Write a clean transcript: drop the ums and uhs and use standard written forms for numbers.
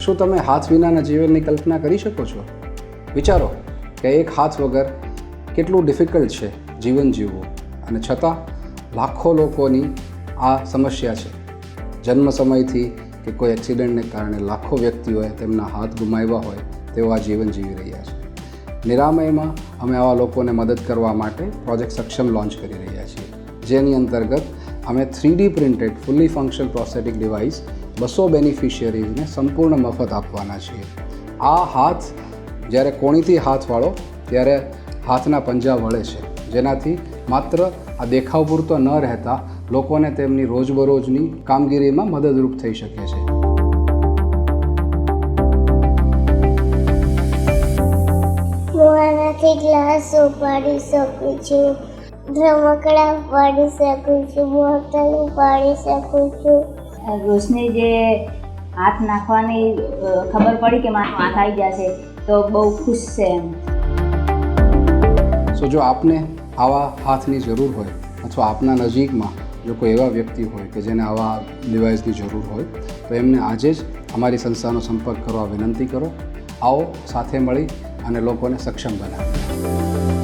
શું તમે હાથ વિનાના જીવનની કલ્પના કરી શકો છો? વિચારો કે એક હાથ વગર કેટલું ડિફિકલ્ટ છે જીવન જીવવું, અને છતાં લાખો લોકોની આ સમસ્યા છે. જન્મ સમયથી કે કોઈ એક્સિડન્ટને કારણે લાખો વ્યક્તિઓએ તેમના હાથ ગુમાવ્યા હોય તેઓ આ જીવન જીવી રહ્યા છે. નિરામયમાં અમે આવા લોકોને મદદ કરવા માટે પ્રોજેક્ટ સક્ષમ લોન્ચ કરી રહ્યા છીએ, જેની અંતર્ગત અમે 3D printed fully functional prosthetic device 200 બેનિફિશિયરીઝને સંપૂર્ણ મફત આપવાના છીએ. આ હાથ જ્યારે કોણીથી હાથ વાળો ત્યારે હાથના પંજા વળે છે, જેનાથી માત્ર આ દેખાવ પૂરતો ન રહેતા લોકોને તેમની રોજબરોજની કામગીરીમાં મદદરૂપ થઈ શકે છે. હું આનાથી ગ્લાસ ઉપાડી શકું છું, રમકડા ઉપાડી શકું છું, બોટલ ઉપાડી શકું છું. રોશની જે હાથ નાખવાની ખબર પડી કે મારો હાથ આવી જશે તો બહુ ખુશ છે એમ. જો આપને આવા હાથની જરૂર હોય અથવા આપના નજીકમાં જો કોઈ એવા વ્યક્તિ હોય કે જેને આવા ડિવાઇસની જરૂર હોય તો એમને આજે જ અમારી સંસ્થાનો સંપર્ક કરવા વિનંતી કરો. આવો સાથે મળી અને લોકોને સક્ષમ બનાવીએ.